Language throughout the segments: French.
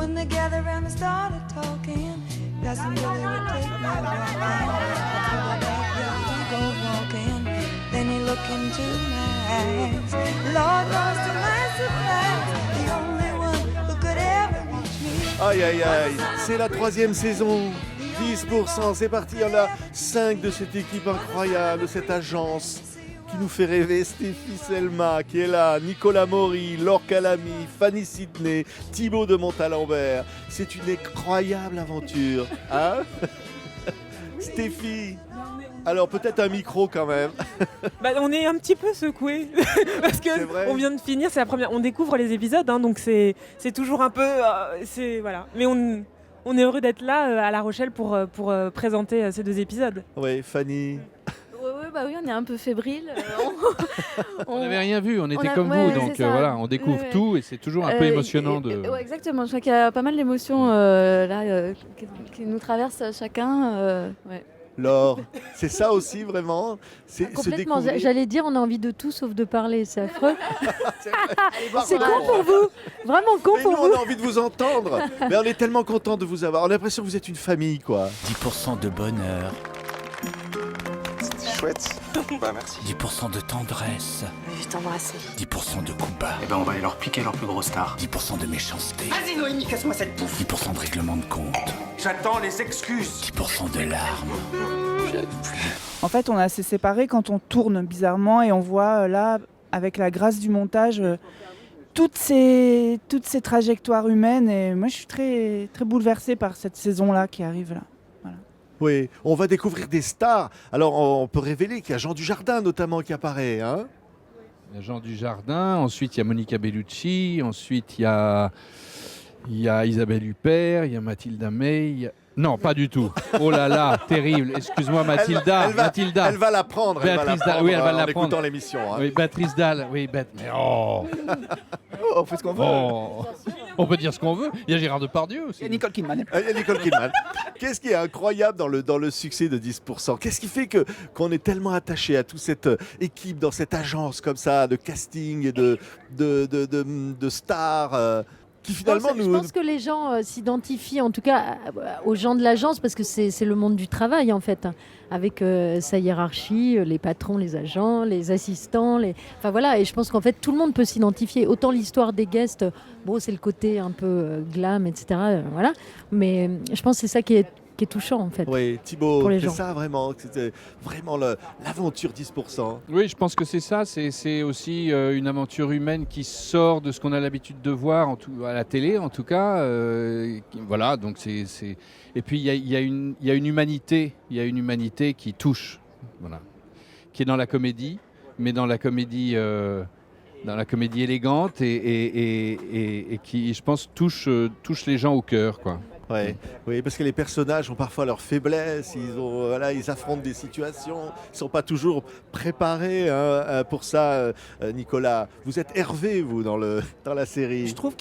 them together and they started talking. Doesn't really take no walking. We go walking. Then he looked into my eyes. Lord knows to my surprise, the only one who could ever reach me. Aïe aïe aïe, c'est la 3e saison. 10%, c'est parti, il y en a 5 de cette équipe incroyable, de cette agence qui nous fait rêver. Stéphie Selma qui est là, Nicolas Maury, Laure Calamy, Fanny Sidney, Thibaut de Montalembert. C'est une incroyable aventure, hein? Stéphie, alors peut-être un micro quand même. On est un petit peu secoués parce que on vient de finir, c'est la première, on découvre les épisodes, hein, donc c'est toujours un peu, voilà. Mais on est heureux d'être là à La Rochelle pour présenter ces 2 épisodes. Oui, Fanny. Oui, on est un peu fébrile. On n'avait rien vu, on était comme ouais, vous, donc voilà, on découvre tout et c'est toujours un peu émotionnant. Ouais, exactement, je crois qu'il y a pas mal d'émotions qui nous traversent chacun. Ouais. Laure, c'est ça aussi vraiment, c'est complètement. se découvrir. J'allais dire, on a envie de tout sauf de parler, c'est affreux. C'est con pour vous, vraiment con mais pour nous, vous. on a envie de vous entendre. Mais on est tellement content de vous avoir. On a l'impression que vous êtes une famille, quoi. 10% de bonheur, C'était chouette. Bah merci. 10% de tendresse, Je vais t'embrasser. 10% de coups bas, Eh ben on va aller leur piquer leur plus gros star. 10% de méchanceté, Vas-y Noémie, casse-moi cette bouffe. 10% de règlement de compte, J'attends les excuses. 10% de larmes. En fait, on a assez séparés quand on tourne bizarrement et on voit là, avec la grâce du montage, toutes ces trajectoires humaines. Et moi, je suis très, très bouleversée par cette saison-là qui arrive là. Oui, on va découvrir des stars. Alors, on peut révéler qu'il y a Jean Dujardin, notamment, qui apparaît. Hein. Il y a Jean Dujardin, ensuite il y a Monica Bellucci, ensuite il y a Isabelle Huppert, il y a Mathilda May. Non, pas du tout. Oh là là, terrible. Excuse-moi, Mathilda. Elle va l'apprendre. Béatrice Dalle, oui, elle va en l'apprendre. écoutant l'émission. Hein. Oui, Béatrice Dalle. Oui, mais oh. On fait ce qu'on veut. Oh. On peut dire ce qu'on veut. Il y a Gérard Depardieu aussi. Et Nicole Kidman. Il y a Nicole Kidman. Qu'est-ce qui est incroyable dans le succès de 10%? Qu'est-ce qui fait qu'on est tellement attaché à toute cette équipe, dans cette agence comme ça, de casting et de stars qui finalement Je pense que les gens s'identifient en tout cas aux gens de l'agence parce que c'est le monde du travail en fait, hein, avec sa hiérarchie, les patrons, les agents, les assistants, enfin voilà, et je pense qu'en fait tout le monde peut s'identifier. Autant l'histoire des guests, bon c'est le côté un peu glam, etc. Voilà, mais je pense que c'est ça qui est touchant en fait. Oui, Thibaut, pour les c'est gens. ça vraiment, c'était vraiment l'aventure 10%. Oui, je pense que c'est ça. C'est aussi une aventure humaine qui sort de ce qu'on a l'habitude de voir à la télé, en tout cas. Voilà, donc c'est. Et puis il y a une humanité, qui touche, voilà, qui est dans la comédie, mais dans la comédie élégante et qui, je pense, touche les gens au cœur, quoi. Ouais, oui, parce que les personnages ont parfois leurs faiblesses, ils affrontent des situations, ils ne sont pas toujours préparés pour ça. Nicolas, vous êtes Hervé, vous, dans la série. Je trouve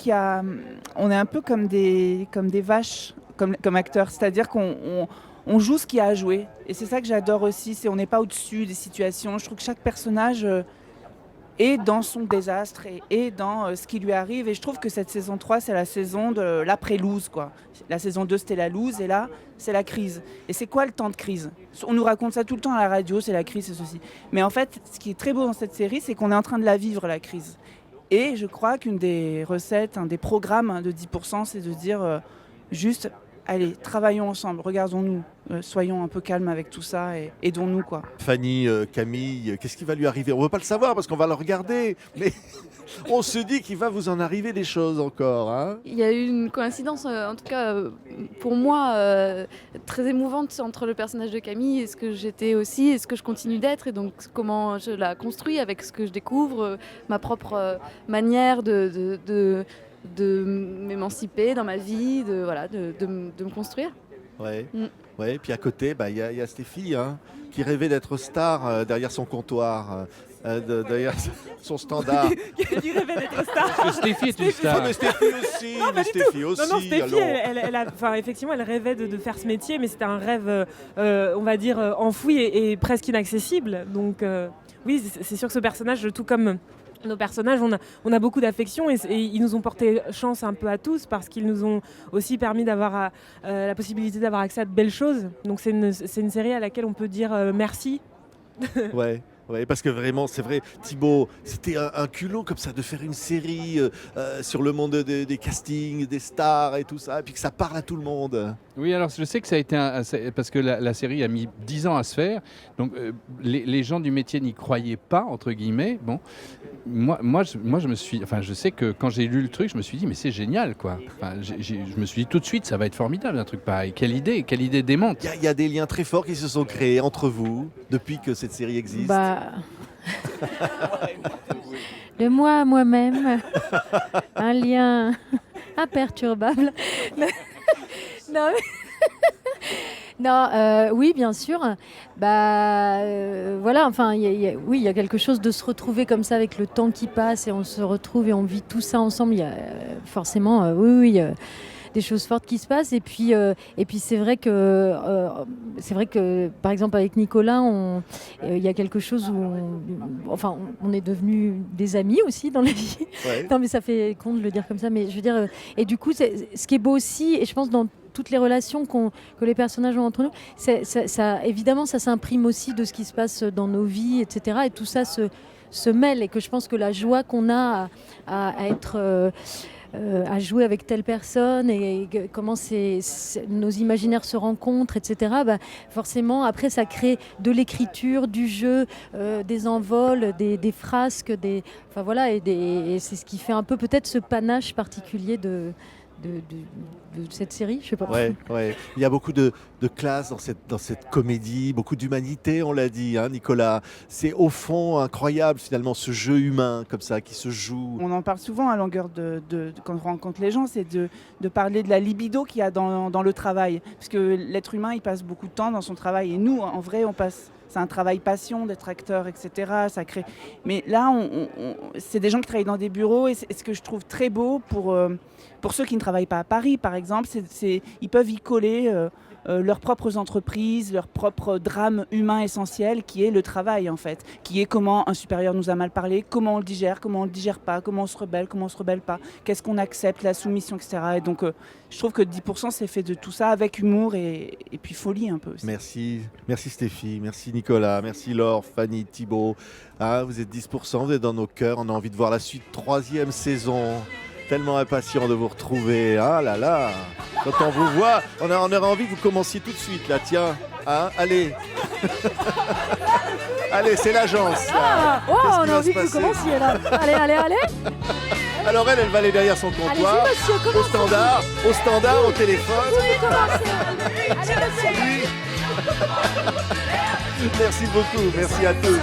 on est un peu comme des vaches, comme acteurs, c'est-à-dire qu'on joue ce qu'il y a à jouer. Et c'est ça que j'adore aussi, on n'est pas au-dessus des situations. Je trouve que chaque personnage est dans son désastre et dans ce qui lui arrive. Et je trouve que cette saison 3, c'est la saison de l'après-lose, quoi. La saison 2, c'était la lose, et là, c'est la crise. Et c'est quoi le temps de crise? On nous raconte ça tout le temps à la radio, c'est la crise, c'est ceci. Mais en fait, ce qui est très beau dans cette série, c'est qu'on est en train de la vivre, la crise. Et je crois qu'une des recettes, un des programmes de 10%, c'est de dire juste... Allez, travaillons ensemble, regardons-nous, soyons un peu calmes avec tout ça et aidons-nous, quoi. Fanny, Camille, qu'est-ce qui va lui arriver? On ne veut pas le savoir parce qu'on va le regarder, mais on se dit qu'il va vous en arriver des choses encore. Hein. Il y a eu une coïncidence, en tout cas pour moi, très émouvante entre le personnage de Camille et ce que j'étais aussi et ce que je continue d'être, et donc comment je la construis avec ce que je découvre, ma propre manière de m'émanciper dans ma vie, de me construire. Ouais. Ouais, puis à côté, y a Stéphie qui rêvait d'être star derrière son comptoir, derrière son standard. Qui rêvait d'être star. Parce que Stéphie est une star. Mais Stéphie aussi. Non, mais Stéphie aussi. Non, Stéphie, alors. effectivement, elle rêvait de faire ce métier, mais c'était un rêve, on va dire, enfoui et presque inaccessible. Donc, oui, c'est sûr que ce personnage, tout comme nos personnages, on a beaucoup d'affection et ils nous ont porté chance un peu à tous parce qu'ils nous ont aussi permis d'avoir la possibilité d'avoir accès à de belles choses. Donc c'est une série à laquelle on peut dire merci. Ouais, parce que vraiment, c'est vrai, Thibaut, c'était un culot comme ça de faire une série sur le monde des castings, des stars et tout ça, et puis que ça parle à tout le monde. Oui, alors je sais que ça a été parce que la série a mis 10 ans à se faire, donc les gens du métier n'y croyaient pas, entre guillemets. Bon, moi je me suis, enfin, je sais que quand j'ai lu le truc, je me suis dit mais c'est génial, quoi. Enfin, je me suis dit tout de suite, ça va être formidable un truc pareil. Quelle idée démente. Il y a des liens très forts qui se sont créés entre vous depuis que cette série existe. De moi à moi-même, un lien imperturbable. Non, oui, bien sûr. Voilà, enfin, oui, il y a quelque chose de se retrouver comme ça avec le temps qui passe et on se retrouve et on vit tout ça ensemble. Il y a forcément, oui. Des choses fortes qui se passent et puis c'est vrai que par exemple avec Nicolas il y a quelque chose où on est devenus des amis aussi dans la vie. Ouais. Non mais ça fait con de le dire comme ça, mais je veux dire et du coup ce qui est beau aussi, et je pense dans toutes les relations que les personnages ont entre nous, ça évidemment ça s'imprime aussi de ce qui se passe dans nos vies, etc. Et tout ça se mêle, et que je pense que la joie qu'on a à être à jouer avec telle personne et comment nos imaginaires se rencontrent, etc. Forcément, après, ça crée de l'écriture, du jeu, des envols, des frasques, enfin voilà, et c'est ce qui fait un peu peut-être ce panache particulier de cette série, je sais pas. Ouais. Il y a beaucoup de classe dans cette comédie, beaucoup d'humanité, on l'a dit, hein, Nicolas. C'est au fond incroyable finalement ce jeu humain comme ça qui se joue. On en parle souvent à longueur quand on rencontre les gens, c'est de parler de la libido qu'il y a dans le travail. Parce que l'être humain, il passe beaucoup de temps dans son travail. Et nous, en vrai, c'est un travail passion d'être acteur, etc. Ça crée... Mais là, c'est des gens qui travaillent dans des bureaux, et ce que je trouve très beau pour ceux qui ne travaillent pas à Paris, par exemple, ils peuvent y coller leurs propres entreprises, leur propre drame humain essentiel qui est le travail, en fait, qui est comment un supérieur nous a mal parlé, comment on le digère pas, comment on se rebelle pas, qu'est-ce qu'on accepte, la soumission, etc. Et donc, je trouve que 10% c'est fait de tout ça avec humour et puis folie un peu aussi. Merci Stéphie, merci Nicolas, merci Laure, Fanny, Thibaut. Ah, vous êtes 10%, vous êtes dans nos cœurs, on a envie de voir la suite, 3e saison. Tellement impatient de vous retrouver. Ah là là. Quand on vous voit, on aurait envie que vous commenciez tout de suite là. Tiens, hein, allez. Allez, c'est l'agence. Là. On a envie que vous commenciez là. Allez. Alors elle va aller derrière son comptoir. Allez-y, monsieur, commencez. Au standard, au téléphone. Oui, commencez. Allez, monsieur. Merci beaucoup, merci à tous.